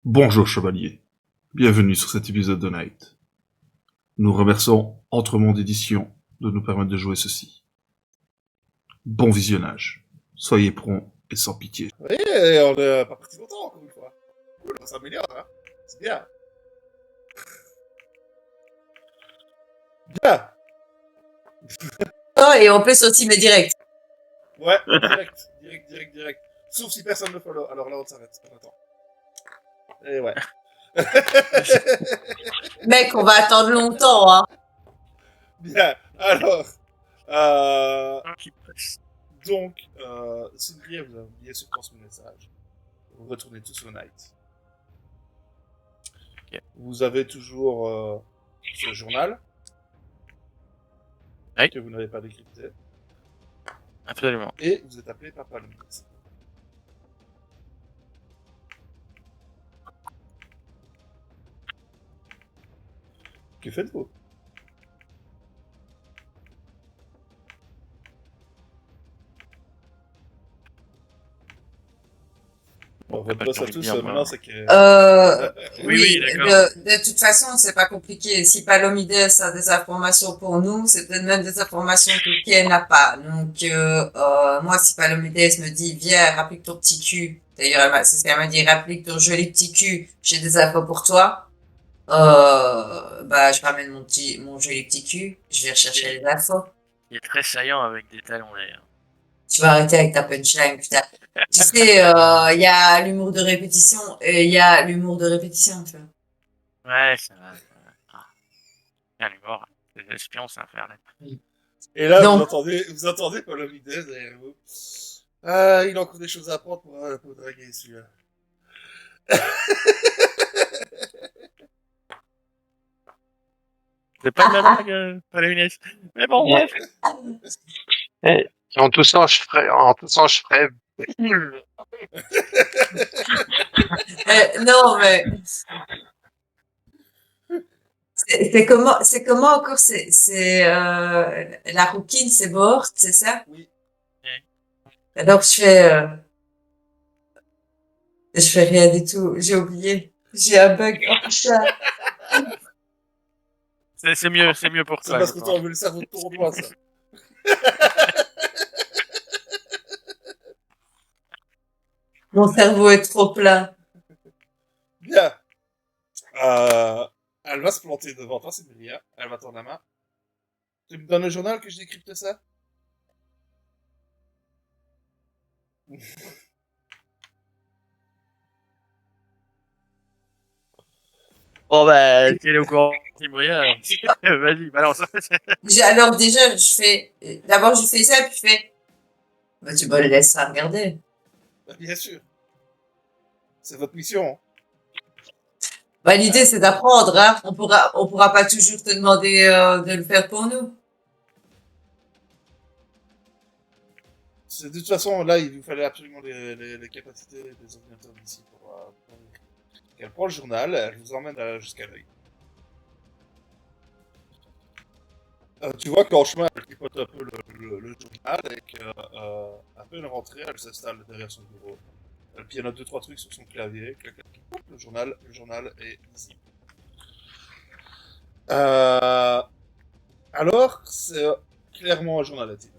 Bonjour chevalier, bienvenue sur cet épisode de Night. Nous remercions Entremonde Édition de nous permettre de jouer ceci. Bon visionnage, soyez prompt et sans pitié. Oui, on n'a pas parti longtemps, encore une fois. Cool, on s'améliore, hein. C'est bien. Bien. Oh, et on peut sauter direct. Ouais, direct. Sauf si personne ne follow. Alors là, on s'arrête. On attend. Et ouais. Mec, on va attendre longtemps, hein. Bien. Alors, donc, Sylvie, vous avez oublié ce transmis message. Vous retournez tous au night. Okay. Vous avez toujours ce journal Oui. que vous n'avez pas décrypté. Absolument. Et vous êtes appelé par Palomé. Que faites-vous? Bon, votre boss à tous, maintenant, c'est que... Oui, d'accord. De toute façon, c'est pas compliqué. Si Palomides a des informations pour nous, c'est peut-être même des informations que Ken n'a pas. Donc, moi, si Palomides me dit, viens, rapplique ton petit cul. D'ailleurs, c'est ce qu'elle m'a dit, rapplique ton joli petit cul, j'ai des infos pour toi. Bah, je ramène mon joli petit cul, je vais rechercher les infos. Il est très saillant avec des talons d'ailleurs. Tu vas arrêter avec ta punchline, putain. Tu sais, il y a l'humour de répétition et il y a l'humour de répétition, tu vois. Ouais, ça va. Ah. Bien l'humour. Les espions, ça va faire là. Et là, Donc, vous entendez Palomides derrière vous. Il a encore des choses à apprendre pour draguer celui-là. C'est pas une blague, pas les lunettes. Mais bon, bref. En toussant, je ferais. non, mais c'est comment encore, la rouquine, c'est morte, c'est ça? Oui. Alors, je fais rien du tout, j'ai oublié. J'ai un bug, oh putain. C'est mieux pour C'est toi. parce que toi, on veut le cerveau de ton doigt, ça. Mon cerveau est trop plein. Bien. Elle va se planter devant toi, c'est Myria. Elle va tendre la main. Tu me donnes le journal que je décrypte ça? Bon, bah, si elle est au courant, vas-y, balance. Alors, déjà, d'abord, je fais ça, puis je fais, bah, tu me le laisseras regarder. Bien sûr. C'est votre mission. Hein. Bah, l'idée, c'est d'apprendre, hein. On pourra pas toujours te demander, de le faire pour nous. De toute façon, là, il vous fallait absolument les capacités des ordinateurs d'ici pour Elle prend le journal, elle vous emmène jusqu'à l'œil. Tu vois qu'en chemin, elle tripote un peu le journal et qu'à peine rentrée, elle s'installe derrière son bureau. Elle pianote 2-3 trucs sur son clavier, le journal est visible. Alors, c'est clairement un journal intime.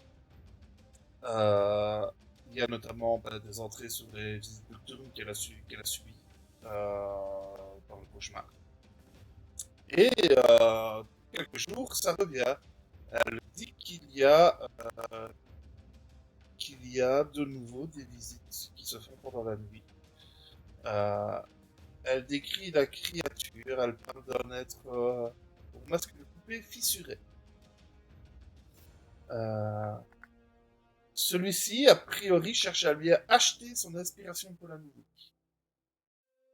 Il y a notamment des entrées sur les visites nocturnes qu'elle a subies dans le cauchemar. Et quelques jours, ça revient. Elle dit qu'il y a de nouveau des visites qui se font pendant la nuit. Elle décrit la créature, elle parle d'un être au masque de poupée fissuré. Celui-ci, a priori, cherche à lui acheter son inspiration pour la musique.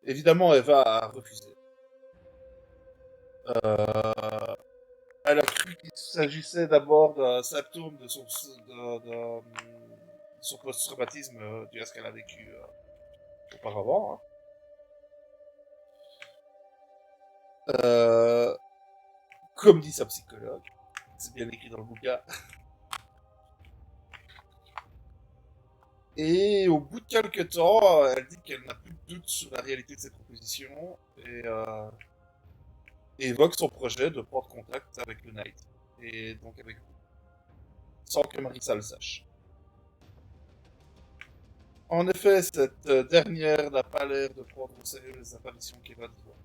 Évidemment, elle va refuser. Elle a cru qu'il s'agissait d'abord d'un symptôme de son post-traumatisme dû à ce qu'elle a vécu auparavant. Hein. Comme dit sa psychologue, c'est bien écrit dans le bouquin. Et au bout de quelques temps, elle dit qu'elle n'a plus de doute sur la réalité de ses propositions et évoque son projet de prendre contact avec le Knight. Et donc avec vous, sans que Marissa le sache. En effet, cette dernière n'a pas l'air de prendre au sérieux les apparitions qu'elle va voir.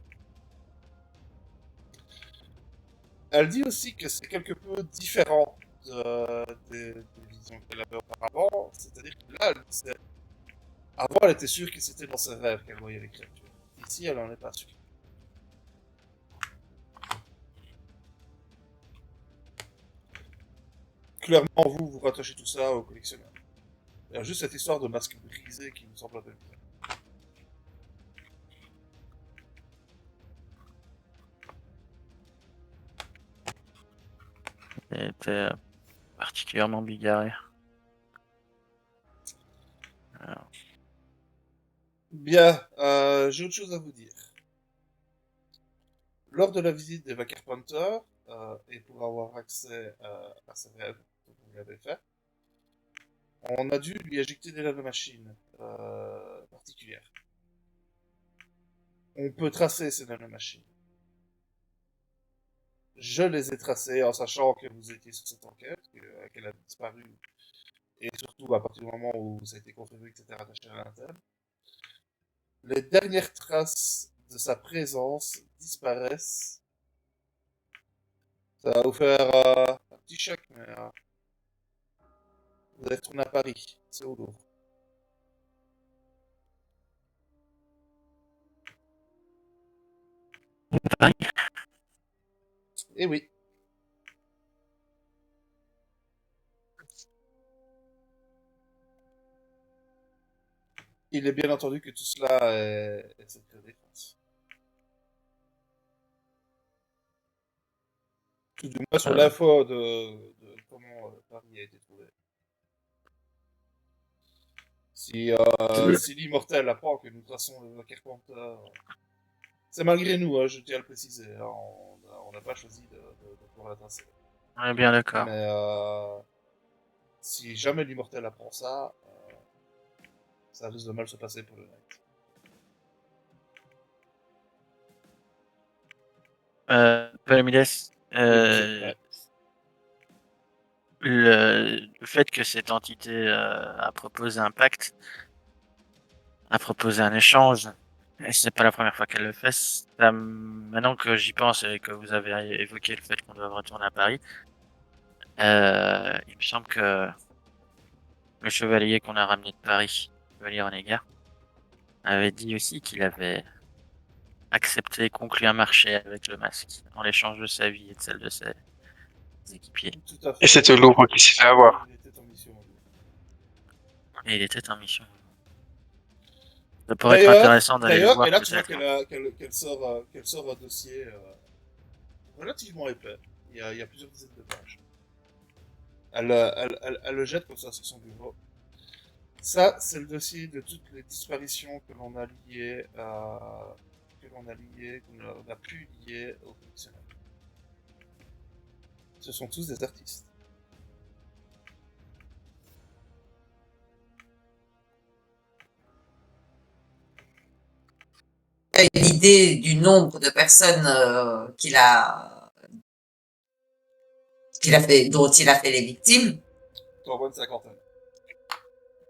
Elle dit aussi que c'est quelque peu différent des visions qu'elle avait auparavant. C'est-à-dire que là, avant, elle était sûre que c'était dans ses rêves qu'elle voyait les créatures. Ici, elle n'en est pas sûre. Clairement, vous rattachez tout ça au collectionneur. Il y a juste cette histoire de masque brisé qui nous semble un peu bizarre. Elle était particulièrement bigarrée. Alors, Bien, j'ai autre chose à vous dire. Lors de la visite d'Eva Carpenter, et pour avoir accès à ses rêves, que vous l'avez fait, on a dû lui injecter des nanomachines particulières. On peut tracer ces nanomachines. Je les ai tracées en sachant que vous étiez sur cette enquête, qu'elle a disparu, et surtout à partir du moment où ça a été confirmé que c'était rattaché à l'interne. Les dernières traces de sa présence disparaissent. Ça va vous faire un petit choc, mais vous allez retourner à Paris, c'est au Louvre. Et oui, il est bien entendu que tout cela est secret défense. Tout du moins sur l'info de comment Paris a été trouvé. Si l'immortel apprend que nous traçons le Carpenter, c'est malgré nous, je tiens à le préciser. On n'a pas choisi de pouvoir la tracer. on est bien d'accord. Mais si jamais l'immortel apprend ça, ça risque de mal se passer pour le Knight. Palomides, Ouais. le fait que cette entité a proposé un pacte, a proposé un échange, et c'est pas la première fois qu'elle le fait. Maintenant que j'y pense et que vous avez évoqué le fait qu'on doit retourner à Paris, il me semble que le chevalier qu'on a ramené de Paris, le chevalier Renégat, avait dit aussi qu'il avait accepté et conclu un marché avec le masque en l'échange de sa vie et de celle de ses équipiers. Tout à fait. Et c'était le Louvre qui s'est fait avoir. Il était en mission. Et il était en mission. Ça pourrait être intéressant d'aller le D'ailleurs, voir et là tu vois peut-être. qu'elle sort un dossier relativement épais. Il y a plusieurs dizaines de pages. Elle le jette comme ça sur son bureau. Ça, c'est le dossier de toutes les disparitions que l'on a liées qu'on a pu lier au collectionneur. Ce sont tous des artistes. Une idée du nombre de personnes dont il a fait les victimes. T'en vois une cinquantaine.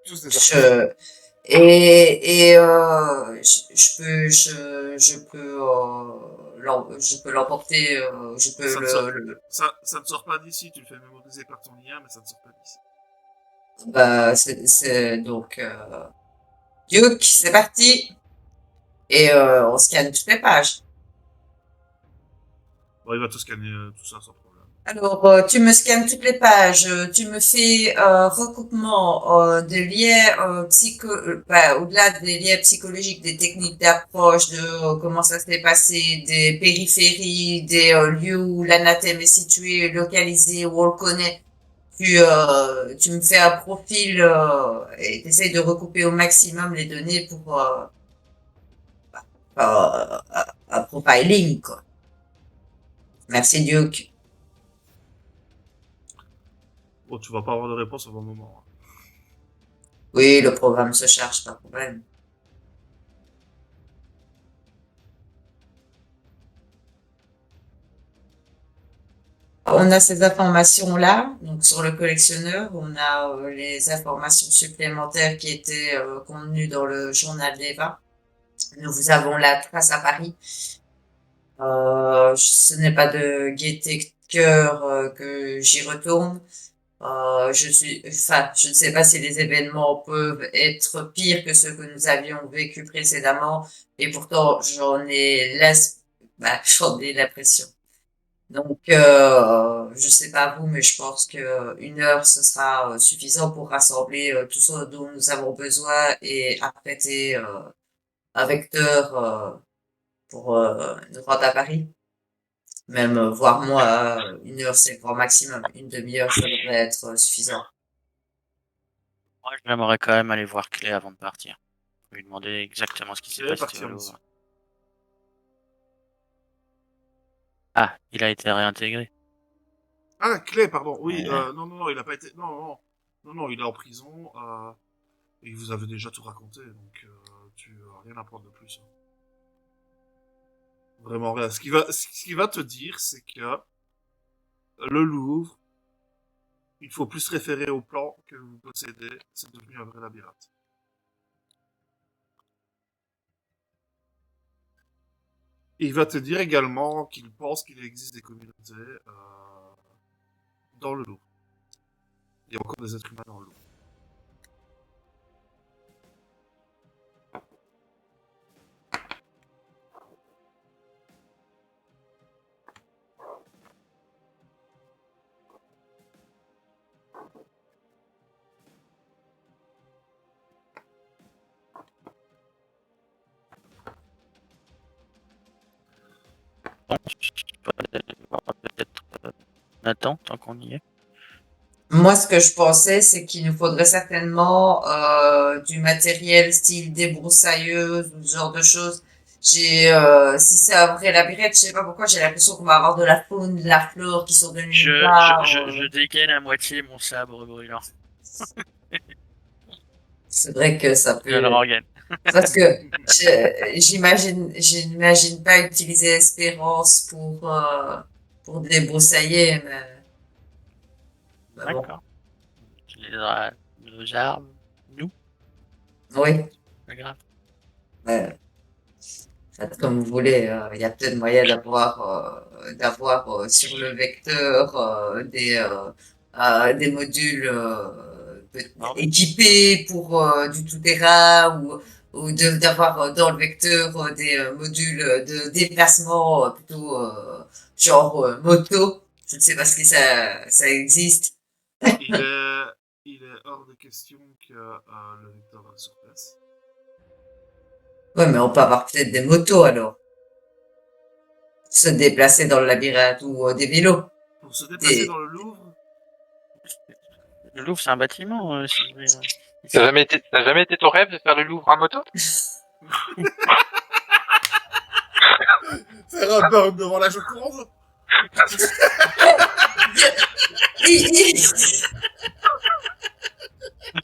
Tous des artistes. Je peux l'emporter, je peux Ça ne sort pas d'ici, tu le fais mémoriser par ton lien, mais ça ne sort pas d'ici. c'est donc, Duke, c'est parti. Et, on scanne toutes les pages. Bon, il va tout scanner tout ça sans problème. Alors, tu me scannes toutes les pages, tu me fais recoupement de liens au-delà des liens psychologiques, des techniques d'approche, de comment ça s'est passé, des périphéries, des lieux où l'anathème est situé, localisé, où on le connaît. Tu me fais un profil et tu essayes de recouper au maximum les données pour un profiling, quoi. Merci, Duke. Bon, tu vas pas avoir de réponse au bon moment. Oui, le programme se charge, pas de problème. On a ces informations-là, donc sur le collectionneur, on a les informations supplémentaires qui étaient contenues dans le journal d'Eva. Nous avons la trace à Paris. Ce n'est pas de gaieté de cœur que j'y retourne. Je ne sais pas si les événements peuvent être pires que ceux que nous avions vécus précédemment, et pourtant j'en ai l'impression. Donc, je sais pas vous, mais je pense que 1 heure ce sera suffisant pour rassembler tout ce dont nous avons besoin et apprêter un vecteur pour nous rendre à Paris. Même voire moins, 1 heure c'est le grand maximum. Une demi-heure ça devrait être suffisant. Moi, j'aimerais quand même aller voir Clé avant de partir. Lui demander exactement ce qui s'est Il est passé parti au en Louvre. mission. Ah, il a été réintégré. Ah, Clay, pardon. Oui, Euh, non, il a pas été. Non, il est en prison. Et vous avez déjà tout raconté, donc tu as rien à prendre de plus. Hein. Vraiment rien. Ce qui va te dire, c'est que le Louvre, il faut plus se référer au plan que vous possédez. C'est devenu un vrai labyrinthe. Et il va te dire également qu'il pense qu'il existe des communautés dans le Louvre. Il y a encore des êtres humains dans le Louvre. Peut-être Nathan, tant qu'on y est. Moi, ce que je pensais, c'est qu'il nous faudrait certainement du matériel style débroussailleuse ou ce genre de choses. Si c'est un vrai labyrinthe, je sais pas pourquoi, j'ai l'impression qu'on va avoir de la faune, de la flore qui sont de nulle part. Je dégaine à moitié mon sabre brûlant. C'est vrai que ça Je le peut, rengaine. parce que j'imagine pas utiliser Espérance pour débroussailler, mais bon, D'accord. On utilisera nos armes. Nous, oui. pas grave. Ouais. Faites comme vous voulez. Il y a peut-être moyen d'avoir sur le vecteur des modules Non, équipés pour du tout-terrain ou d'avoir dans le vecteur des modules de déplacement plutôt genre moto. Je ne sais pas si ça existe. Il est, il est hors de question que le Victor reste sur place. Ouais, mais on peut avoir peut-être des motos alors. Se déplacer dans le labyrinthe ou des vélos. Pour se déplacer Des, dans le Louvre, le Louvre, c'est un bâtiment, si vous voulez. T'as jamais été ton rêve de faire le Louvre en moto? faire un burn devant la Joconde.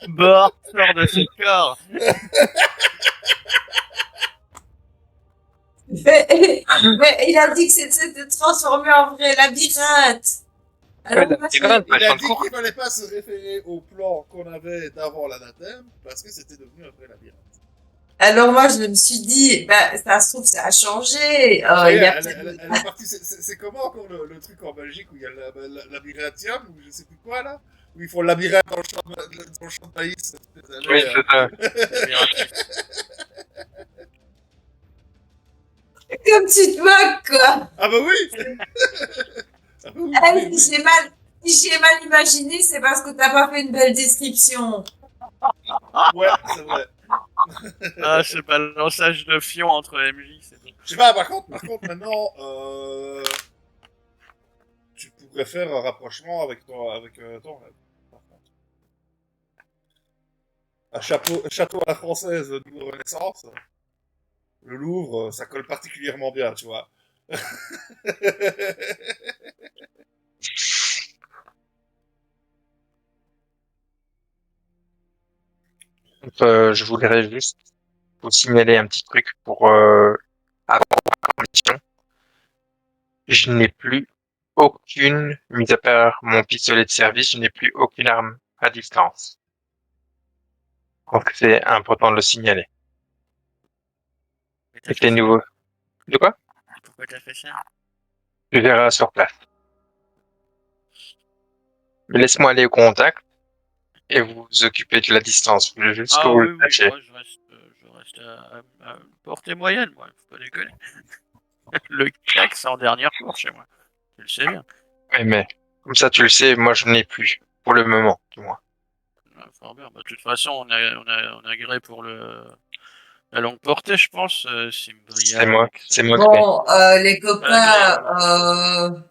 Bord, sort de ce corps. mais il a dit que c'était de transformer en vrai labyrinthe. Alors, Ouais, moi, c'est grave, Il a vachement dit court. qu'il fallait pas se référer au plan qu'on avait d'avant l'anathème parce que c'était devenu un vrai labyrinthe. alors moi, je me suis dit, bah, ça se trouve, ça a changé. Ça y Il est, y a peut-être... elle est partie. C'est comment encore le truc en Belgique où il y a le labyrinthium ou je sais plus quoi là? Où ils font le labyrinthe dans le champ de maïs. Oui, c'est ça. Comme tu te moques, quoi. Ah bah oui. Ah bah oui, Eh, oui, oui. si j'ai mal imaginé, c'est parce que t'as pas fait une belle description. Ouais, c'est vrai. Ah, ce balançage de fion entre MJ, c'est bon. Je sais pas, par contre maintenant, tu pourrais faire un rapprochement avec ton rêve. Par contre. Un château à la française de Renaissance, le Louvre, ça colle particulièrement bien, tu vois. Je voudrais juste vous signaler un petit truc pour avant la mission. Je n'ai plus aucune, mis à part mon pistolet de service, je n'ai plus aucune arme à distance. Donc c'est important de le signaler. Mais t'as Et fait les ça. nouveaux. De quoi? Pourquoi t'as fait ça? Tu verras sur place. Mais laisse-moi aller au contact et vous vous occupez de la distance jusqu'où Ah vous le oui, oui, sachez. moi je reste à portée moyenne, moi, faut pas déconner. Le CAC, c'est en dernière course chez moi. Tu le sais bien. Oui, mais comme ça tu le sais, moi je n'ai plus. Pour le moment, du moins. Ouais, fort bien. Bah, de toute façon, on a gré pour la longue portée, je pense. C'est Simbria moi. avec C'est moi qui l'ai. Bon, les on a gré, copains,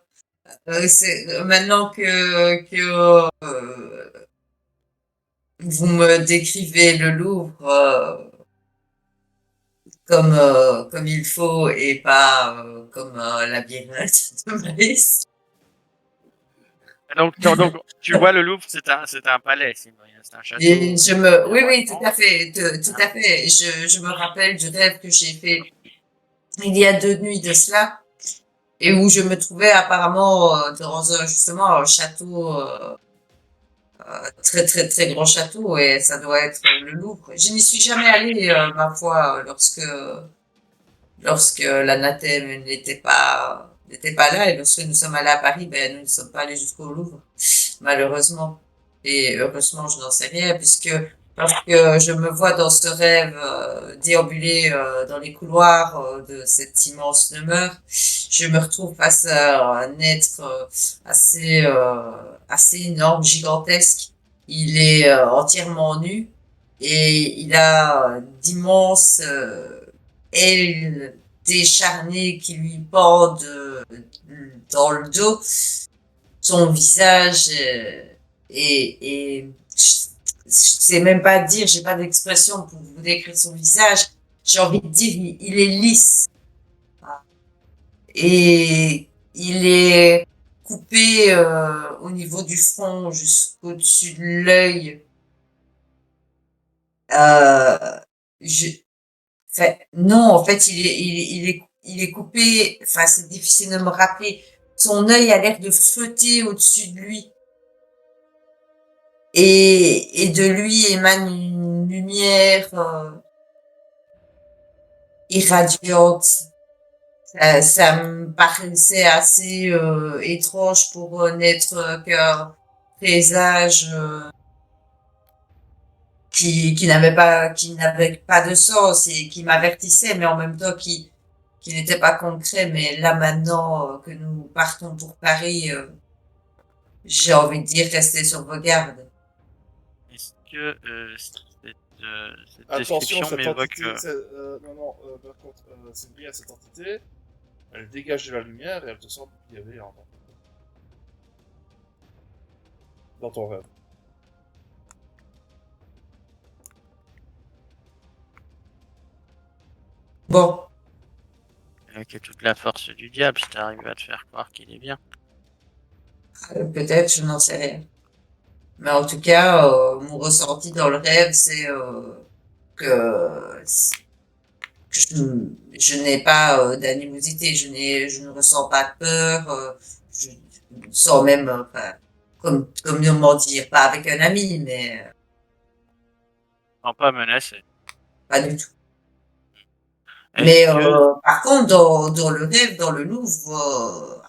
c'est maintenant que vous me décrivez le Louvre comme il faut et pas comme un labyrinthe de maïs. donc, tu vois, le Louvre, c'est un palais, Simbria. C'est un château. Et Bien oui, oui, tout maintenant. à fait, tout à fait. Je me rappelle du rêve que j'ai fait il y a 2 nuits de cela et où je me trouvais apparemment justement un château, très très très grand château et ça doit être le Louvre. Je n'y suis jamais allée, ma foi, lorsque l'anathème n'était pas là et lorsque nous sommes allés à Paris, ben nous ne sommes pas allés jusqu'au Louvre, malheureusement. Et heureusement, je n'en sais rien puisque lorsque je me vois dans ce rêve déambuler dans les couloirs de cette immense demeure, je me retrouve face à un être assez énorme, gigantesque. Il est entièrement nu et il a d'immenses ailes décharnées qui lui pendent dans le dos. Son visage je sais même pas dire, j'ai pas d'expression pour vous décrire son visage. J'ai envie de dire, il est lisse. Et il est coupé au niveau du front jusqu'au-dessus de l'œil. Euh, je, non, en fait, il est coupé. Enfin, c'est difficile de me rappeler. Son œil a l'air de flotter au-dessus de lui. Et de lui émane une lumière irradiante. Ça me paraissait assez étrange pour n'être qu'un présage qui n'avait pas de sens et qui m'avertissait, mais en même temps qui n'était pas concret. Mais là maintenant que nous partons pour Paris, j'ai envie de dire restez sur vos gardes. Est-ce que cette Attention, description cette m'évoque. entité. Non, non, par contre, c'est lié à cette entité. Elle dégage de la lumière et elle te sort qu'il y avait dans ton rêve. Bon, Avec toute la force du diable, si t'arrives à te faire croire qu'il est bien. peut-être, je n'en sais rien. Mais en tout cas, mon ressenti dans le rêve, c'est que, que je n'ai pas d'animosité, je ne ressens pas de peur, je sens même, enfin, comment dire, pas avec un ami, mais Non, pas menacé. pas du tout. Mais Est-ce que. par contre, dans le rêve, dans le Louvre,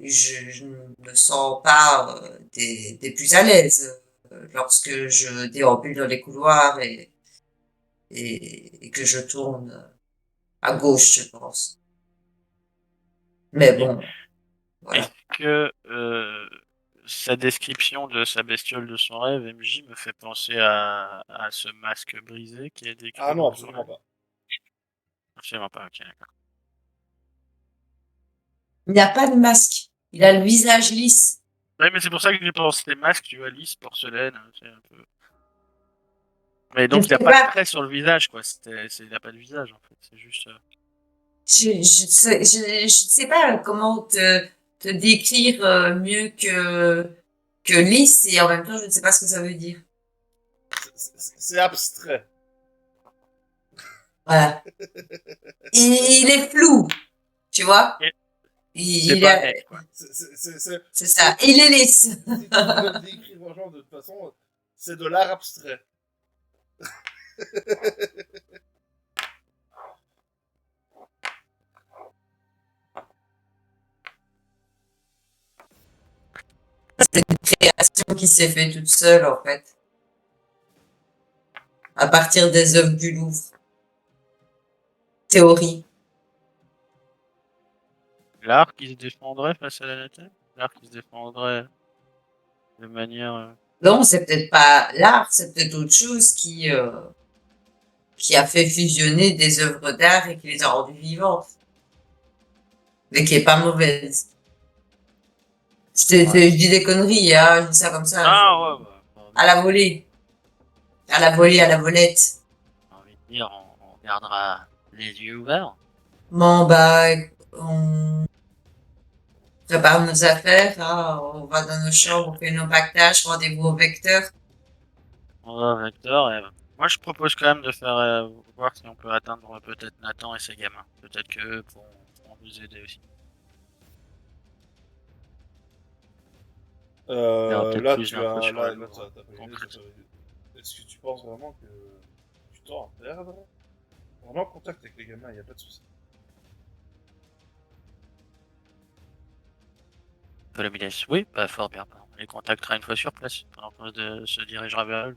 je ne me sens pas des plus à l'aise lorsque je déambule dans les couloirs et que je tourne à gauche, je pense. Mais Ok. bon, voilà. Est-ce que sa description de sa bestiole de son rêve, MJ, me fait penser à ce masque brisé qui est décrit Ah non, dans son absolument rêve? pas. Absolument pas, ok, d'accord. Il n'y a pas de masque. Il a le visage lisse. Ouais, mais c'est pour ça que j'ai pensé masque, tu vois, lisse, porcelaine, c'est un peu. Mais Je donc ne il n'y a sais pas de pas, trait sur le visage, quoi. Il n'y a pas de visage, en fait. C'est juste. je sais pas comment te décrire mieux que lisse et en même temps, je ne sais pas ce que ça veut dire. C'est abstrait. Voilà. Il est flou, tu vois. C'est pas net, quoi. C'est ça. Il est lisse. Si tu veux le décrire aux gens de toute façon, c'est de l'art abstrait. C'est une création qui s'est fait toute seule, en fait. À partir des œuvres du Louvre. Théorie. L'art qui se défendrait face à la nature? L'art qui se défendrait de manière... Non, c'est peut-être pas l'art, c'est peut-être autre chose qui a fait fusionner des œuvres d'art et qui les a rendues vivantes. Mais qui est pas mauvaise. Je dis des conneries, hein, je dis ça comme ça. Ah ouais, bah, À la volée. À la volée, à la volette. j'ai envie de dire, on gardera les yeux ouverts. Bon, bah, on prépare nos affaires, hein, on va dans nos chambres, on fait nos pactages, rendez-vous au vecteur. On va au vecteur et... Moi, je propose quand même de faire voir si on peut atteindre peut-être Nathan et ses gamins. Peut-être que eux pourront nous aider aussi. Il y aura peut-être Là, plus tu d'infos as. sur Là, le là, Louvre, t'as pas une idée concrète. sur- Est-ce que tu penses vraiment que tu t'en à perdre? On est en contact avec les gamins, y a pas de souci. Polomides, oui, bah fort bien. On les contactera une fois sur place, pendant qu'on se dirigera vers eux.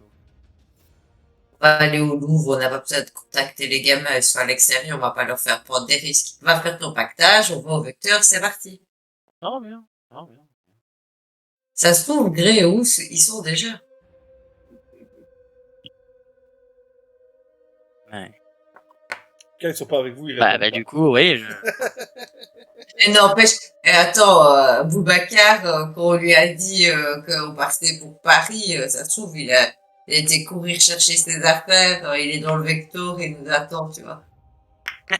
On va aller au Louvre, on n'a pas besoin de contacter les gamins, ils sont à l'extérieur, on va pas leur faire prendre des risques. On va faire ton pactage, on va au vecteur, c'est parti. Oh bien, oh bien. Ça se trouve, Gré et Ous, ils sont déjà. Ouais. Quand ils sont pas avec vous, ils Bah, répondent bah pas. du coup, oui, je... Et n'empêche, et attends, Boubacar, quand on lui a dit qu'on partait pour Paris, ça se trouve, il a été courir chercher ses affaires, il est dans le vecteur, il nous attend, tu vois. Ça,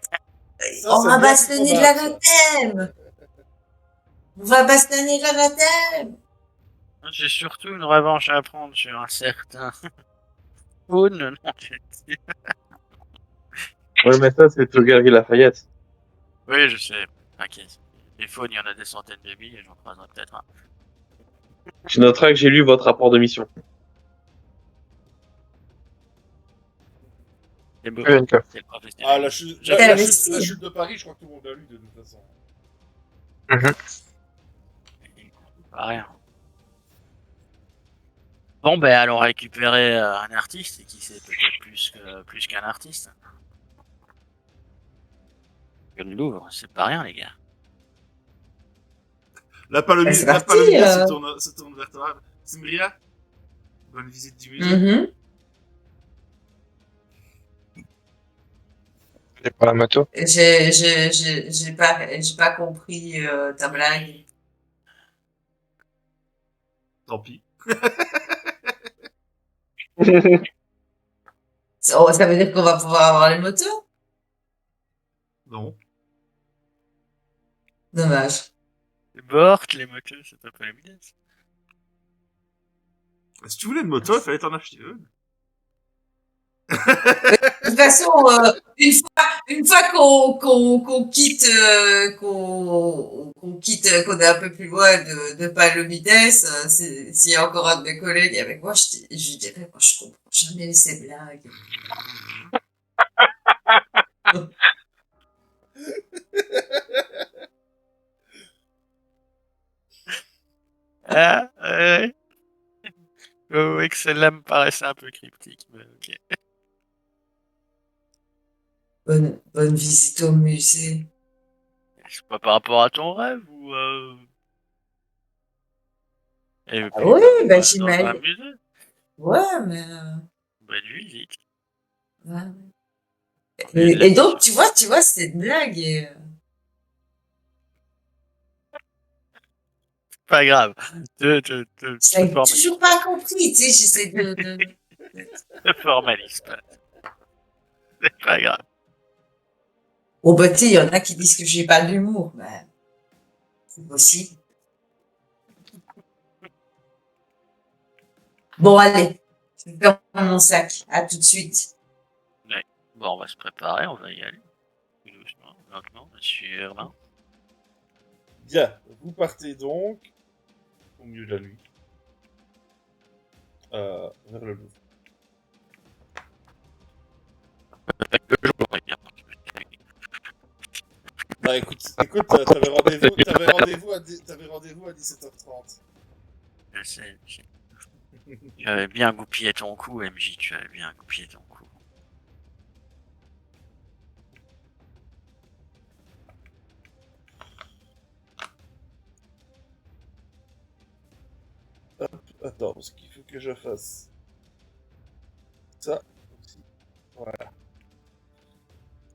On c'est va bien plus bastonner de la probable, ça. Vatem! On va bastonner de la Vatem! j'ai surtout une revanche à prendre sur un certain Faune. Non, Ouais, mais ça, c'est aux Galeries Lafayette. oui, je sais. T'inquiète. Les faunes, il y en a des centaines de milliers, j'en croiserai peut-être un. Je noterai que j'ai lu votre rapport de mission. C'est beau. Oui, d'accord. C'est le professionnel. Ah, la chute, J'aime bien. la chute de Paris, je crois que tout le monde l'a lu de toute façon. pas rien. Bon, ben, allons récupérer un artiste, et qui sait peut-être plus qu'un artiste. Que le Louvre, c'est pas rien, les gars. La C'est la parti, palomie se tourne vers toi. Zimria, bonne visite du musée. Mhm. J'ai pas la moto. J'ai pas compris ta blague. Tant pis. Ça veut dire qu'on va pouvoir avoir les motos? Non. Dommage. Les mortes, les motos, c'est pas les minutes. Si tu voulais une moto, il fallait t'en acheter une. De toute façon, une fois qu'on quitte, qu'on quitte, qu'on est un peu plus loin de Palomides, s'il y a encore un de mes collègues avec moi, je dirais, moi, je comprends jamais ces blagues. Ah, ouais. Oh, oui, que celle-là me paraissait un peu cryptique, mais ok. Bonne visite au musée. C'est pas par rapport à ton rêve ou et Ah puis oui, bah, ben dans un j'imagine. musée. Ouais, mais Bonne visite. ouais. Et Et donc, l'addition. tu vois, c'est une blague. Et, Pas grave. Te j'avais formalise toujours pas. pas compris, tu sais, j'essaie Te formalise pas. C'est pas grave. Bon, bah, tu sais, il y en a qui disent que j'ai pas d'humour, mais c'est possible. Bon, allez, Je ferme mon sac. À tout de suite. Bon, on va se préparer, on va y aller. Tout doucement, lentement, sûrement. Bien, vous partez donc au milieu de la nuit vers le Louvre. Bah écoute, t'avais rendez-vous à 17h30. Je sais. Tu avais bien goupillé ton coup, MJ, tu avais bien goupillé ton coup. Attends, parce qu'il faut que je fasse ça aussi. Voilà.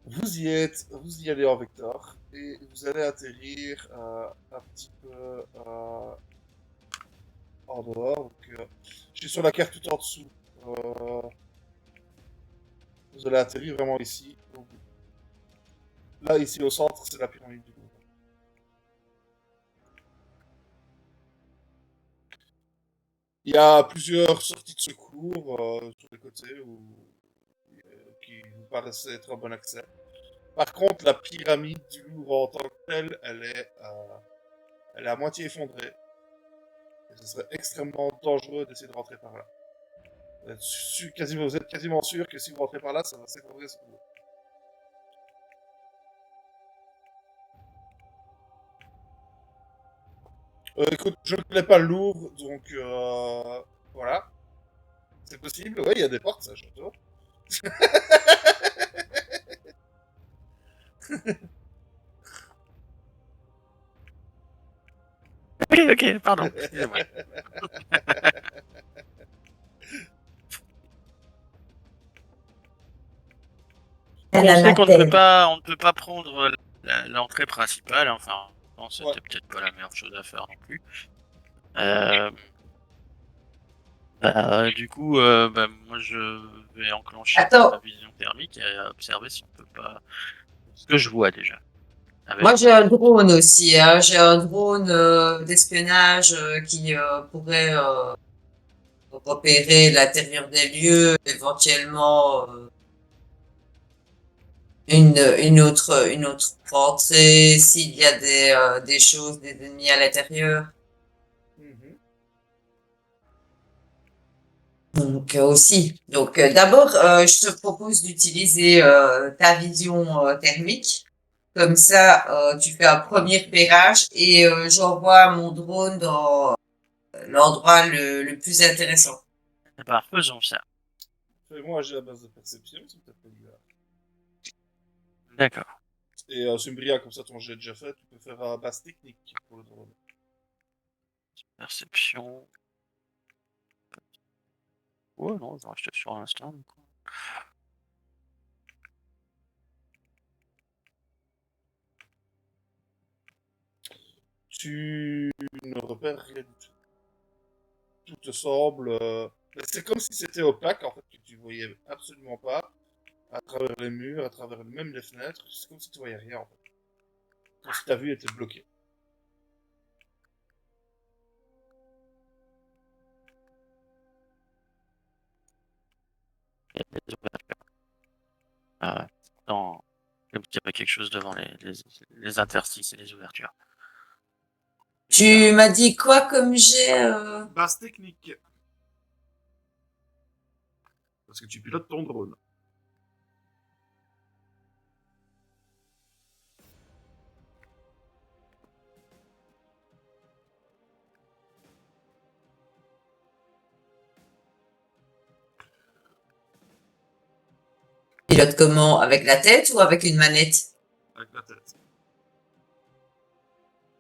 Vous y êtes, vous y allez en vecteur et vous allez atterrir un petit peu en dehors. Donc, je suis sur la carte tout en dessous. Euh, vous allez atterrir vraiment ici. Donc, là, ici au centre, c'est la pyramide du Louvre. Il y a plusieurs sorties de secours sur les côtés qui vous paraissent être un bon accès. Par contre, la pyramide du Louvre en tant que telle, elle est à moitié effondrée. Et ce serait extrêmement dangereux d'essayer de rentrer par là. Vous êtes quasiment sûr que si vous rentrez par là, ça va s'effondrer sur vous. Écoute, je ne connais pas le Louvre, donc voilà. C'est possible, ouais, il y a des portes, ça, surtout. Ok, pardon, excusez-moi. Bon, on sait qu'on ne peut pas prendre l'entrée principale, enfin, non, c'était Ouais. peut-être pas la meilleure chose à faire non plus. Du coup, moi je vais enclencher Attends. ma vision thermique et observer si on peut pas. Ce que je vois déjà. Moi, Avec j'ai un drone aussi. Hein. J'ai un drone d'espionnage qui pourrait repérer l'intérieur des lieux, éventuellement une autre entrée s'il y a des choses, des ennemis à l'intérieur. Mhm. Donc aussi. Donc d'abord, je te propose d'utiliser ta vision thermique. Comme ça, tu fais un premier repérage et j'envoie mon drone dans l'endroit le plus intéressant. bah, faisons ça. Fais-moi, j'ai la base de perception, s'il te plaît. D'accord. Et Sumbria, comme ça, ton jet déjà fait, tu peux faire un base technique pour le drone. Perception. Ouais, non, je vais rester sur l'instant. Tu ne repères rien du tout. Tout te semble. C'est comme si c'était opaque, en fait, que tu voyais absolument pas. À travers les murs, à travers même les fenêtres. C'est comme si tu voyais rien, en fait. Comme si ta vue était bloquée. Il y a des ouvertures. Ah, dans... Comme s'il y avait quelque chose devant les interstices et les ouvertures. Tu m'as dit quoi comme j'ai Base technique. Parce que tu pilotes ton drone. pilote comment? Avec la tête ou avec une manette? Avec la tête.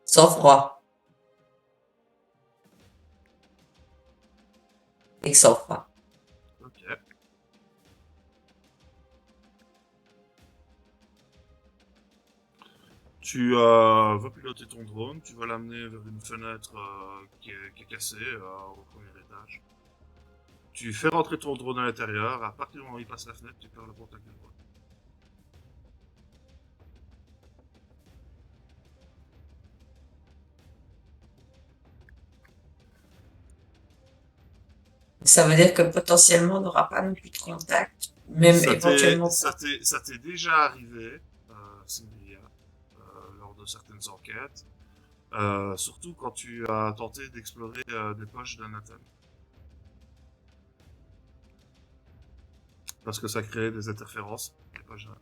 Sans froid. Avec sans froid. Ok. Tu vas piloter ton drone, tu vas l'amener vers une fenêtre qui est cassée au premier étage. Tu fais rentrer ton drone à l'intérieur, à partir du moment où il passe la fenêtre, tu perds le contact du drone. Ça veut dire que potentiellement on n'aura pas non plus de contact, même éventuellement pas. Ça t'est déjà arrivé, Cynthia, lors de certaines enquêtes, surtout quand tu as tenté d'explorer des poches de Nathan. Parce que ça crée des interférences, les poches de Nathan.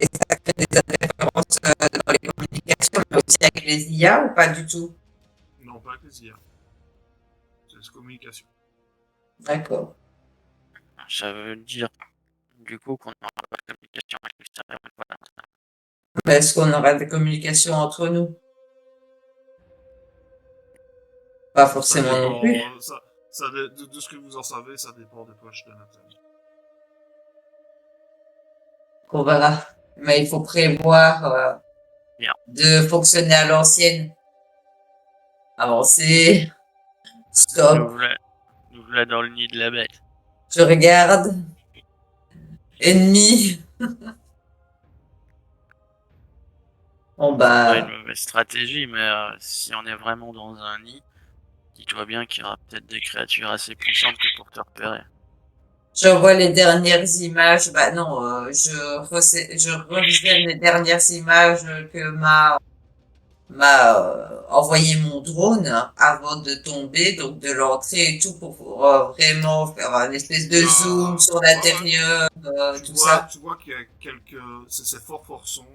Et ça crée des interférences dans les communications, mais aussi avec les IA ou pas du tout? Non, pas avec les IA, c'est la communication. D'accord. Ça veut dire, du coup, qu'on n'aura pas de communication avec l'extérieur. Voilà. Mais est-ce qu'on aura des communications entre nous? Pas Ça forcément non plus. dépend, de ce que vous en savez, ça dépend des poches de Nathan. On verra. Mais il faut prévoir Bien. de fonctionner à l'ancienne. Avancer. Stop. Nous voilà dans le nid de la bête. Je regarde. Ennemi. Bon C'est pas une bah, mauvaise stratégie, mais si on est vraiment dans un nid, dis-toi bien qu'il y aura peut-être des créatures assez puissantes que pour te repérer. je vois les dernières images. Bah non, je revisionne les dernières images que m'a envoyé mon drone avant de tomber, donc de l'entrée et tout pour vraiment faire une espèce de zoom sur Ouais, ouais. l'intérieur, tout ça. Tu vois qu'il y a quelques, c'est fort sombre.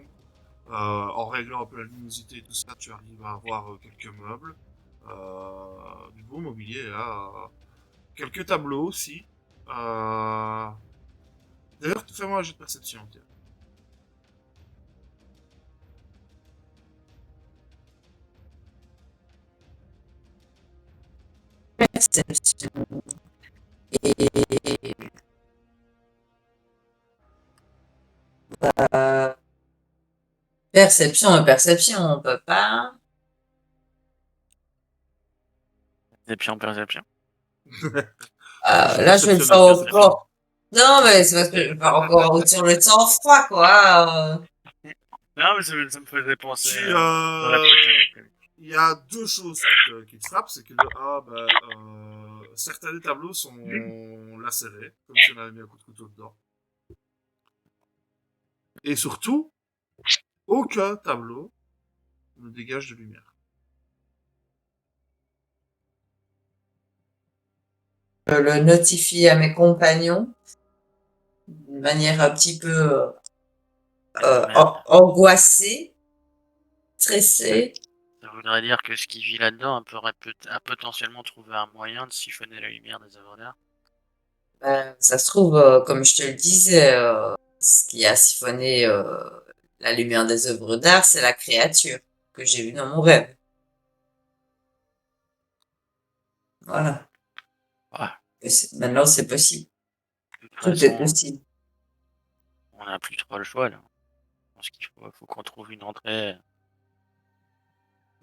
En réglant un peu la luminosité et tout ça, tu arrives à avoir quelques meubles, du beau mobilier là, quelques tableaux aussi. Euh... D'ailleurs, fais-moi un jeu de perception, tiens. Perception. Et euh, perception et perception, on peut pas. Perception. J'ai Là, je vais le perceptionné faire le perception. encore. Non, mais c'est parce que je vais faire encore sur le sang-froid, quoi. Non, mais ça me faisait penser Tu, dans la prochaine. il y a deux choses qui te frappent, c'est que de A, certains des tableaux sont lacérés, comme si on avait mis un coup de couteau dedans. Et surtout, aucun tableau ne dégage de lumière. Je le notifie à mes compagnons d'une manière un petit peu Merde. angoissée, stressée. Ça voudrait dire que ce qui vit là-dedans a potentiellement trouvé un moyen de siphonner la lumière des œuvres d'art. Ça se trouve, comme je te le disais, ce qui a siphonné la lumière des œuvres d'art, c'est la créature que j'ai vue dans mon rêve. Voilà. Ouais. Maintenant, c'est possible. De toute Tout est façon, possible. on n'a plus trop le choix là. Je pense qu'il faut qu'on trouve une entrée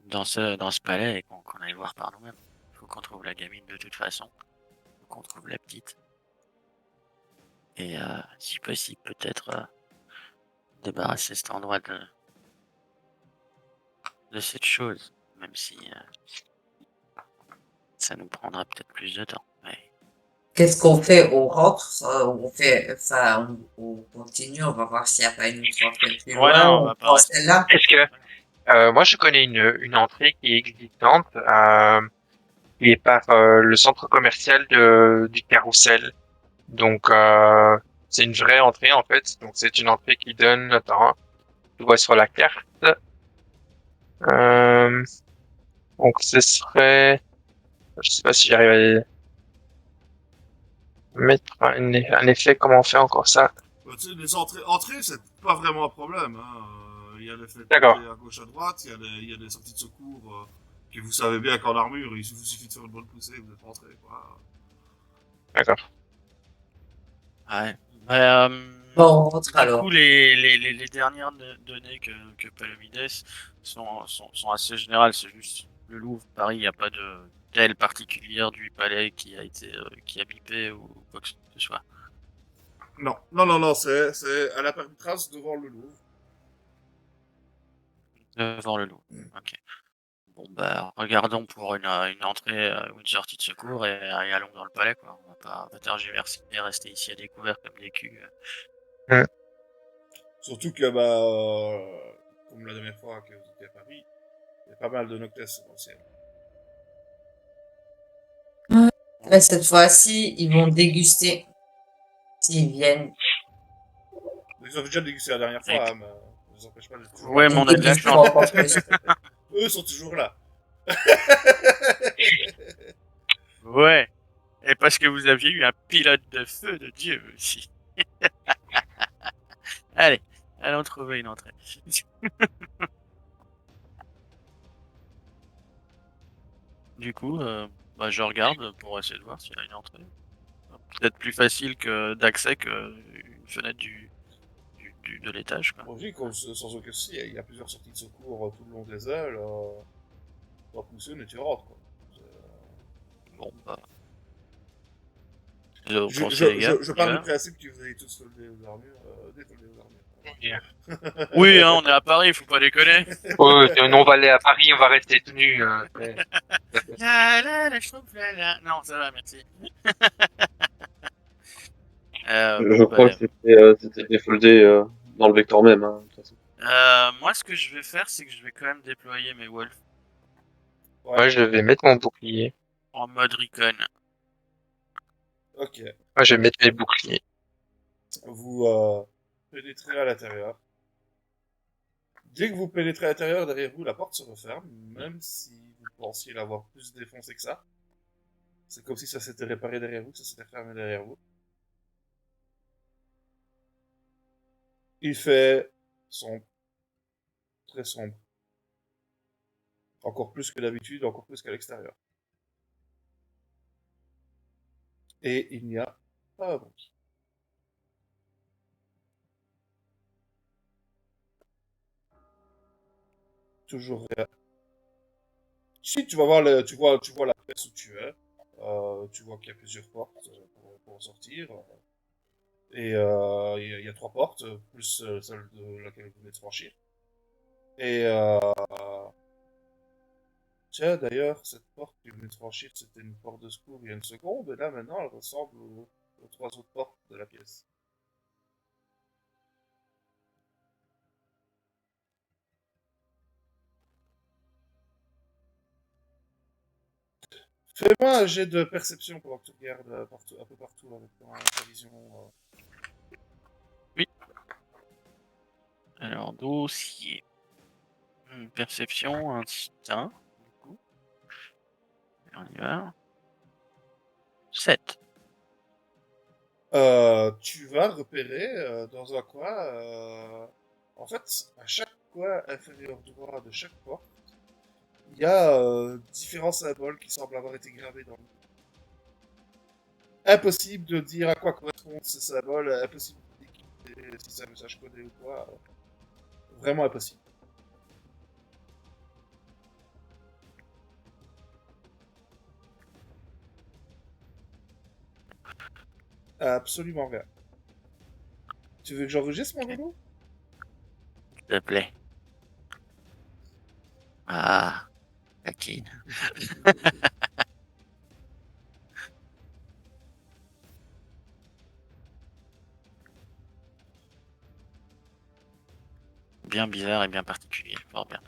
dans ce palais et qu'on aille voir par nous-mêmes. Il faut qu'on trouve la gamine de toute façon. Il faut qu'on trouve la petite. Et si possible, peut-être débarrasser cet endroit de cette chose. Même si ça nous prendra peut-être plus de temps. Mais Qu'est-ce qu'on fait? On rentre, on continue, on va voir s'il n'y a pas une autre entrée plus ouais, loin, non, on on va pas prend rester. celle-là. Est-ce que moi je connais une entrée qui est existante, qui est par le centre commercial du Carrousel. Donc c'est une vraie entrée en fait. Donc c'est une entrée qui donne, attends, tu vois sur la carte. Euh, donc ce serait, je sais pas si j'arrive à mettre un effet. Comment on fait encore ça? Tu sais, les entrées, c'est pas vraiment un problème. Hein. Il y a les fenêtres D'accord, à gauche, à droite, il y a des sorties de secours que vous savez bien qu'en armure, il vous suffit de faire une bonne poussée et vous êtes rentré. Quoi. d'accord. Ouais. Bon, on rentre Du coup, alors. les dernières données que Palomides sont assez générales. C'est juste le Louvre, Paris, il n'y a pas de telle particulière du palais qui a bipé ou quoi que ce soit. Non, elle a perdu trace devant le Louvre. Devant le Louvre. Ok. Bon, bah, regardons pour une entrée ou une sortie de secours et allons dans le palais, quoi. On va pas tergiverser et rester ici à découvert comme des culs. Surtout que, comme la dernière fois que vous étiez à Paris, il y a pas mal de Noctes dans le ciel. Mais cette fois-ci, ils vont déguster s'ils viennent. Ils ont déjà dégusté la dernière fois, hein, mais ça ne vous empêche pas d'être toujours Ouais, là. mais on a de la Dégustent chance. encore plus. Eux sont toujours là. Ouais. Et parce que vous aviez eu un pilote de feu de Dieu aussi. Allez, allons trouver une entrée. Du coup, bah, je regarde pour essayer de voir s'il y a une entrée. Peut-être plus facile que d'accès qu'une fenêtre de l'étage, quoi. Bon, je dis que sans aucun souci, il y a plusieurs sorties de secours tout le long des ailes. T'en pousses une et tu rentres, quoi. Bon, bah. Vous Je, pensez, je, les gars, je on y pars du va? principe que vous allez tous solder aux armures, défolder aux armures. Oui, hein, on est à Paris, faut pas déconner. Oh, nous, on va aller à Paris, on va rester tenus. La, choupe, la. Non, ça va, merci. Je crois que Bah, c'était défoldé dans le vecteur même, hein, de toute façon. moi, ce que je vais faire, c'est que je vais quand même déployer mes wolves Moi, je vais mettre mon bouclier. en mode recon. Ok. Moi, je vais mettre mes boucliers. Vous pénétrez à l'intérieur. Dès que vous pénétrez à l'intérieur, derrière vous, la porte se referme, même si vous pensiez l'avoir plus défoncée que ça. C'est comme si ça s'était réparé derrière vous, que ça s'était fermé derrière vous. Il fait sombre. Très sombre. Encore plus que d'habitude, encore plus qu'à l'extérieur. Et il n'y a pas un bruit. Toujours rien. Si tu vas voir tu vois la pièce où tu es. Tu vois qu'il y a plusieurs portes pour en sortir. Et il y a trois portes, plus celle de laquelle vous venez de franchir. Et tiens, d'ailleurs, cette porte que vous venez de franchir, c'était une porte de secours il y a une seconde, et là maintenant elle ressemble aux trois autres portes de la pièce. Fais-moi un jet de perception pendant que tu regardes un peu partout avec ta vision. Oui. Alors, dossier. Perception, instinct. Du coup. Et on y va. 7. Tu vas repérer dans un coin, en fait, à chaque coin inférieur droit de chaque porte, il y a différents symboles qui semblent avoir été gravés dans le mur. Impossible de dire à quoi correspondent ces symboles, impossible de décrypter si c'est un message codé ou quoi. Vraiment impossible. Absolument rien. Tu veux que j'enregistre mon logo? S'il te plaît. Ah, taquine. Bien bizarre et bien particulier. Fort bien.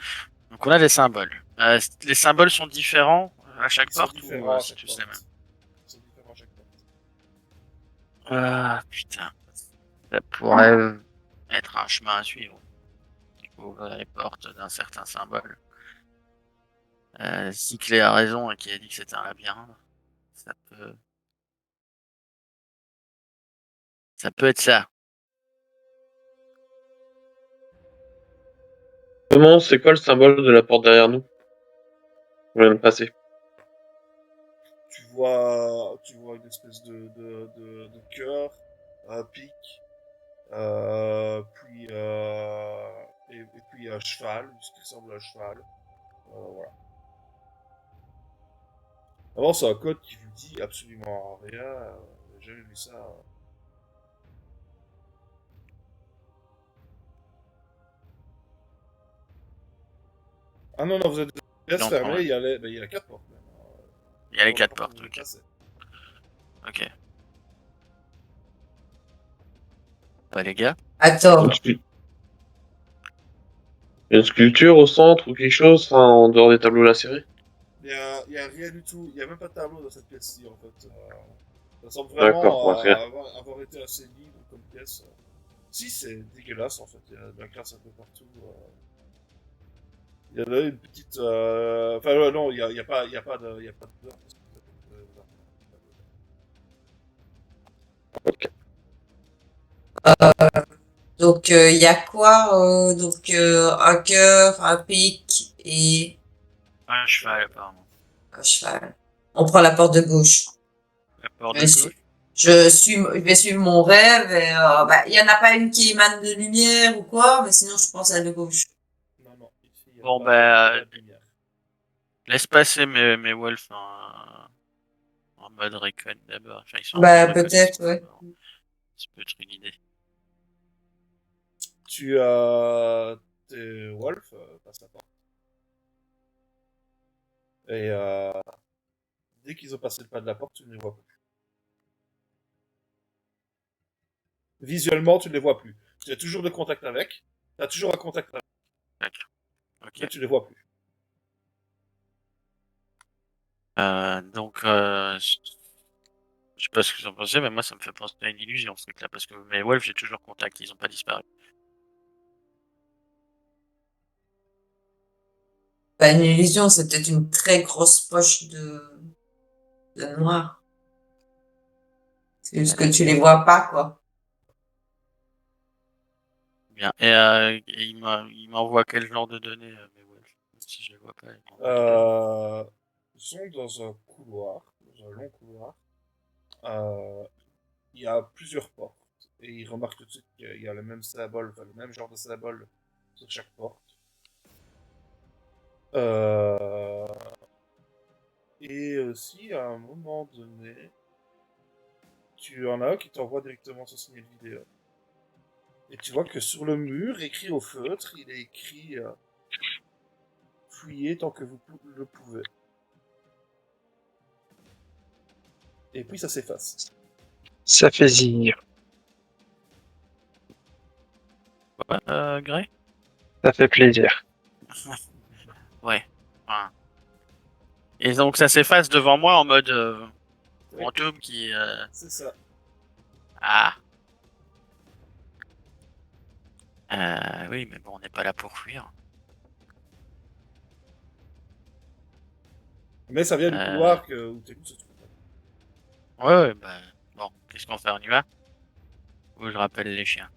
Donc, on a des symboles. Les symboles sont différents à chaque Ils sont porte ou différents à c'est chaque tous les mêmes? porte. Ils sont différents à chaque porte. Ah, putain. Ça pourrait être un chemin à suivre. Il faut ouvrir les portes d'un certain symbole. Si Clé a raison et qu'il a dit que c'était un labyrinthe, ça peut... Ça peut être ça. Comment, c'est quoi le symbole de la porte derrière nous? On vient de passer. Tu vois une espèce de cœur, un pic, et puis un cheval, ce qui ressemble à un cheval. Voilà. Avant, c'est un code qui vous dit absolument rien. J'ai jamais vu ça. Ah non, non, vous êtes Pièce Non, fermée, non, il y a 4 portes. Même. Il y a les Pour 4 la portes, où vous ok. passez. Ok. Bah, les gars, Attends, Il y a une sculpture au centre ou quelque chose, enfin, en dehors des tableaux de la série. Il y a rien du tout. Il y a même pas de tableau dans cette pièce-ci, en fait. Ça semble D'accord, vraiment bon, rien. avoir été assez libre comme pièce. Si, c'est dégueulasse, en fait. Il y a de la glace un peu partout. Il y en a une petite... Enfin, non, il y a pas de... Il y a pas de... donc il y a quoi donc un cœur, un pic et un cheval, apparemment. un cheval. On prend la porte de gauche. La porte Je de suis, gauche. je vais suivre mon rêve et bah il y en a pas une qui émane de lumière ou quoi, mais sinon je pense à la de gauche. Non, non, ici, il y a Bon, pas, bah, pas de lumière. laisse passer mes wolves en mode recon d'abord. Enfin, ils sont en mode Bah reconnaissance peut-être, ouais. d'abord. Ça peut être une idée. Tu as... Tes wolves passent la porte. Et dès qu'ils ont passé le pas de la porte, tu ne les vois plus. Visuellement, tu ne les vois plus. Tu as toujours de contact avec. Tu as toujours un contact avec. D'accord. Ok. Mais tu ne les vois plus. Donc, je sais pas ce que vous en pensez, mais moi, ça me fait penser à une illusion, ce truc-là, parce que mes wolves, j'ai toujours contact, ils ont pas disparu. Bah une illusion, c'est peut-être une très grosse poche de noir. C'est juste que tu les vois pas, quoi. Bien. Et il m'envoie quel genre de données, mes wolves? Même si je les vois pas, il m'envoie des données. Ils sont dans un couloir, dans un long couloir. Euh, il y a plusieurs portes. Et ils remarquent tout de suite qu'il y a le même symbole, enfin, le même genre de symbole sur chaque porte. Euh, et aussi, à un moment donné, tu en as un qui t'envoie directement son signal vidéo. Et tu vois que sur le mur, écrit au feutre, il est écrit fouillez tant que vous le pouvez. Et puis ça s'efface. Ça fait zire. Ouais, Grey? Ça fait plaisir. Ouais. Enfin, et donc, ça s'efface devant moi en mode Oui, fantôme qui... c'est ça. Ah. Oui, mais bon, on n'est pas là pour fuir. Mais ça vient du Euh, couloir où tes loups se trouvent. ouais, bah... Bon, qu'est-ce qu'on fait? On y va? Ou je rappelle les chiens?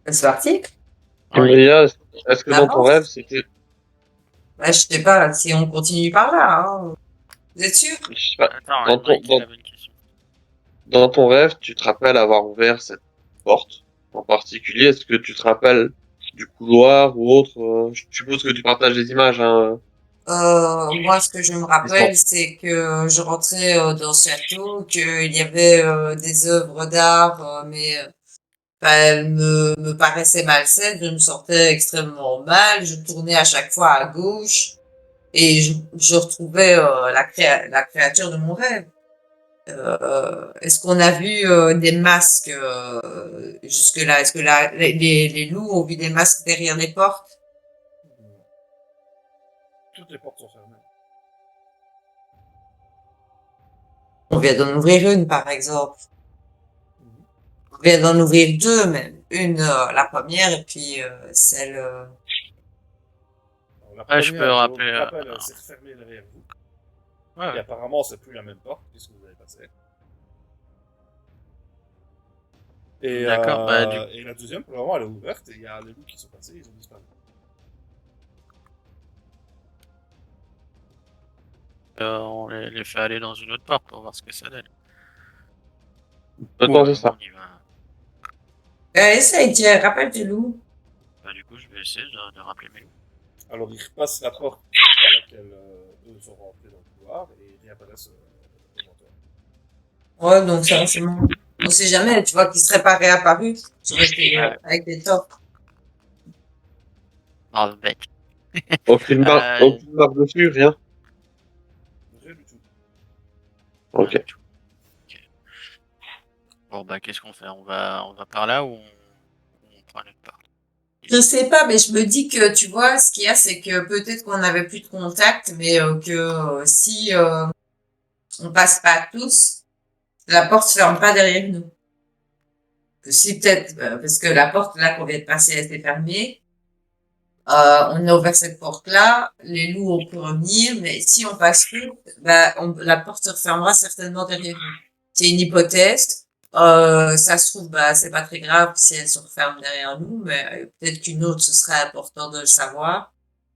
C'est parti. Oui. Emilia, est-ce que On dans ton avance. rêve, c'était... Bah, je sais pas si on continue par là, hein. Vous êtes sûr? Je sais pas. Attends, Dans ton, Emmerich, il dans, avait une question. dans ton rêve, tu te rappelles avoir ouvert cette porte en particulier? Est-ce que tu te rappelles du couloir ou autre? Je suppose que tu partages des images, hein. Moi, ce que je me Dis-moi. rappelle, c'est que je rentrais dans ce château, qu'il y avait des œuvres d'art, mais enfin, elles me paraissaient malsaines, je me sentais extrêmement mal, je tournais à chaque fois à gauche et je retrouvais la créature de mon rêve. Est-ce qu'on a vu des masques jusque-là? Est-ce que les loups ont vu des masques derrière les portes? Toutes les portes sont fermées. On vient d'en ouvrir une, par exemple. Mhm. On vient d'en ouvrir deux, même. Une, la première, et puis celle... Alors, la Ouais, je peux première, je rappeler... vous rappelle, elle s'est refermée derrière vous. ouais, Et ouais. apparemment, c'est plus la même porte puisque vous avez passé. D'accord, bah du coup, Et la deuxième, pour le moment, elle est ouverte et il y a les loups qui sont passés, ils ont disparu. on les fait aller dans une autre porte pour voir ce que ça donne. Attends, c'est ça. On y va. essaye, tiens, rappelle tes loups. Bah du coup, je vais essayer de rappeler mes loups. Alors, ils repassent la porte par laquelle eux sont rentrés dans le couloir et ils réapparaissent devant toi. Ouais, donc ça, c'est bon. On sait jamais, tu vois, qu'il serait pas réapparu. Ça aurait été Ouais. avec des torts. Bravo, mec. Aucune marque dessus, rien. Rien du tout. Rien Ok. du tout. Ok. Bon, bah, qu'est-ce qu'on fait? On va par là ou on prend une autre part? Je sais pas, mais je me dis que, tu vois, ce qu'il y a, c'est que peut-être qu'on n'avait plus de contact, mais que si on passe pas tous, la porte se ferme pas derrière nous. Que si peut-être, parce que la porte là qu'on vient de passer, elle était fermée. On a ouvert cette porte-là, les loups ont pu revenir, mais si on passe plus, bah, la porte se refermera certainement derrière nous. C'est une hypothèse. Ça se trouve, bah, c'est pas très grave si elle se referme derrière nous, mais peut-être qu'une autre, ce serait important de le savoir.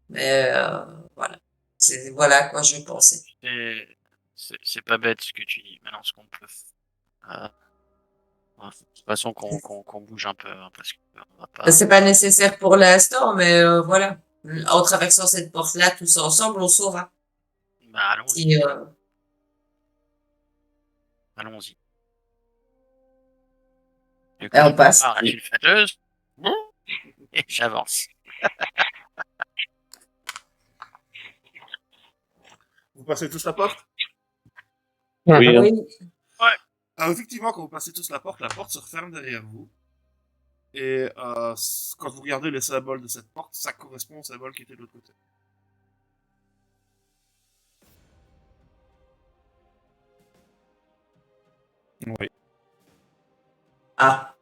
Mais voilà. Voilà à quoi je pensais. C'est pas bête ce que tu dis. Maintenant, ce qu'on peut de toute façon, qu'on bouge un peu, hein, parce qu'on va pas. C'est pas nécessaire pour l'instant, mais voilà. En traversant cette porte-là, tous ensemble, on saura. Bah, allons-y. Si, Allons-y. Du coup, on je passe. prépare la sulfateuse. Et j'avance. Vous passez tous la porte? Oui, hein. Oui. Alors effectivement, quand vous passez tous la porte se referme derrière vous. Et quand vous regardez les symboles de cette porte, ça correspond au symbole qui était de l'autre côté. Oui. Ah.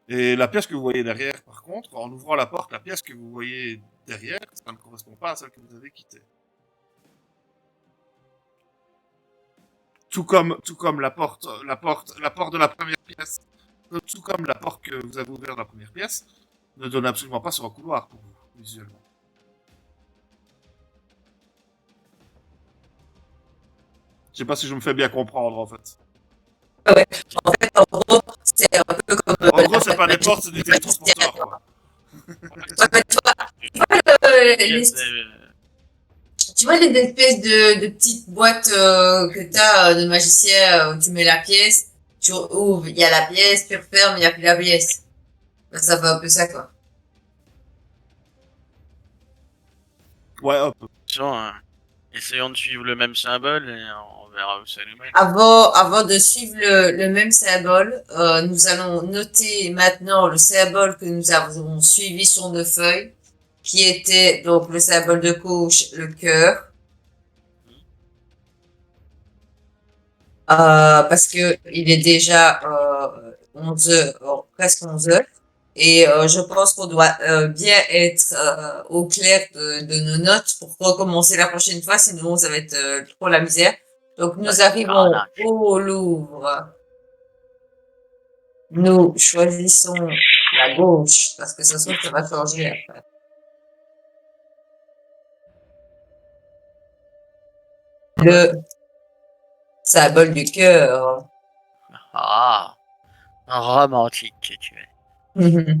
Et la pièce que vous voyez derrière, par contre, en ouvrant la porte, la pièce que vous voyez derrière, ça ne correspond pas à celle que vous avez quittée. Tout comme la porte de la première pièce, tout comme la porte que vous avez ouverte dans la première pièce, ne donne absolument pas sur un couloir pour vous, visuellement. Je sais pas si je me fais bien comprendre, en fait. En gros, c'est un peu comme En gros, c'est pas des portes, c'est des télétransporteurs, quoi. Ouais, mais tu vois les espèces de petites boîtes que t'as de magicien où tu mets la pièce, tu ouvres, il y a la pièce, tu refermes, il n'y a plus la pièce. Ben, ça fait un peu ça, quoi. Ouais, hop. Essayons de suivre le même symbole et on verra où ça nous mène. Avant de suivre le même symbole, nous allons noter maintenant le symbole que nous avons suivi sur nos feuilles, qui était donc le symbole de gauche, le cœur. Parce que il est déjà 11 heures, presque 11 heures. Et je pense qu'on doit bien être au clair de nos notes pour recommencer la prochaine fois, sinon ça va être trop la misère. Donc nous Ouais, arrivons carnage. au Louvre. Nous choisissons la gauche, parce que ça se trouve ça va changer après. Le symbole du cœur. Ah, romantique que tu es.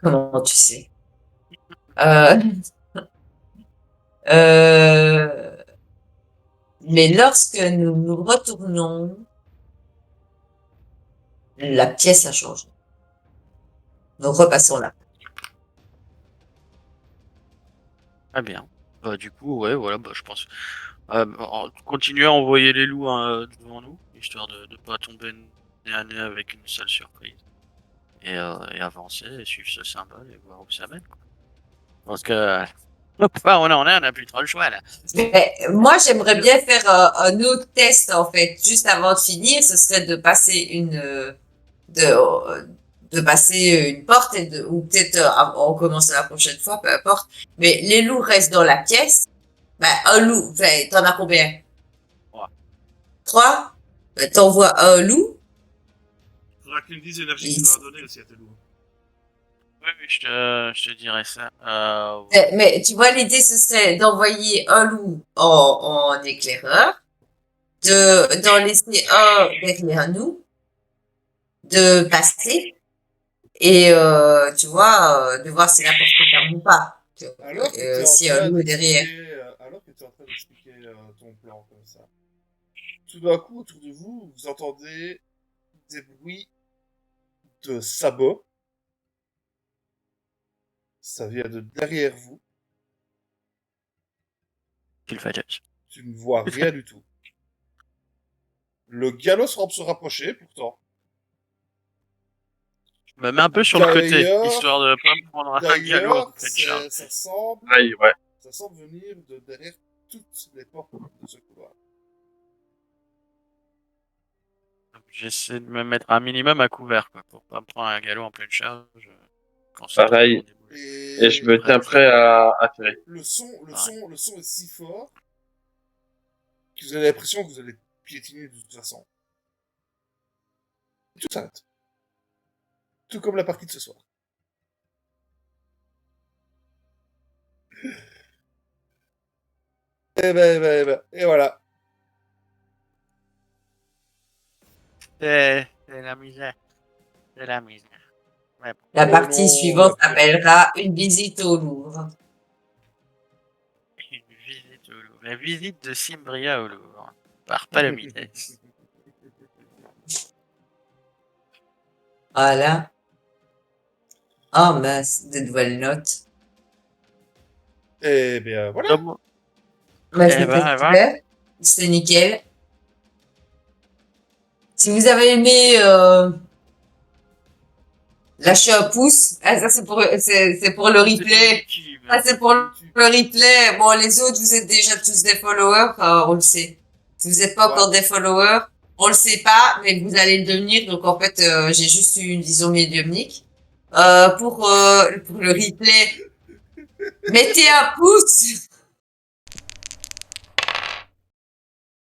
Comment tu sais? Euh, euh, mais lorsque nous nous retournons, la pièce a changé. Nous repassons là. Très bien. Bah, du coup, ouais, voilà, bah, je pense. Continuer à envoyer les loups devant nous, histoire de ne pas tomber nez à nez avec une sale surprise. Et avancer, et suivre ce symbole et voir où ça mène, quoi. Parce que, enfin, on n'a plus trop le choix, là. Mais moi, j'aimerais bien faire un autre test, en fait, juste avant de finir. Ce serait de passer de passer une porte ou peut-être on commence la prochaine fois, peu importe. Mais les loups restent dans la pièce. Ben, un loup, enfin, t'en as combien? Trois. Trois? Ben, t'envoies un loup. Faudra que tu me dises l'énergie que tu Et- dois donner aussi à tes loups. Oui, oui, je te dirai ça. mais tu vois, l'idée, ce serait d'envoyer un loup en éclaireur, d'en laisser un derrière nous, de passer, et tu vois, de voir si la porte se ferme ou pas. Si un loup est derrière. Alors que tu es en train d'expliquer ton plan comme ça, tout d'un coup, autour de vous, vous entendez des bruits de sabots Ça vient de derrière vous. Tu le fais, Judge. Tu ne vois rien du tout. Le galop semble se rapprocher, pourtant. Je me mets un peu sur le côté, D'ailleurs- histoire de pas me prendre un galop D'ailleurs, en pleine charge. ça semble, Aïe, ouais. ça semble venir de derrière toutes les portes de ce couloir. Donc, j'essaie de me mettre un minimum à couvert, quoi, pour pas me prendre un galop en pleine charge. Quand c'est Pareil. totalement déboulé. Et je me tiens prêt à tirer. Le son est si fort que vous avez l'impression que vous allez piétiner de toute façon. Tout s'arrête. Tout comme la partie de ce soir. Et voilà. C'est la misère. C'est la misère. Ouais, bon. La Oh partie non, suivante la- s'appellera une visite au Louvre. Une visite au Louvre. La visite de Cimbria au Louvre. Par Palomides. Voilà. Oh mince, des nouvelles notes. Eh bien, voilà. Comme- Bah, Eh c'était ben, super. C'était nickel. Si vous avez aimé, lâchez un pouce. Ah, ça, c'est pour le replay. Ça, c'est pour le replay. Bon, les autres, vous êtes déjà tous des followers, on le sait. Si vous n'êtes pas encore des followers, on le sait pas, mais vous allez le devenir. Donc, en fait, j'ai juste eu une vision médiumnique. Pour le replay, mettez un pouce.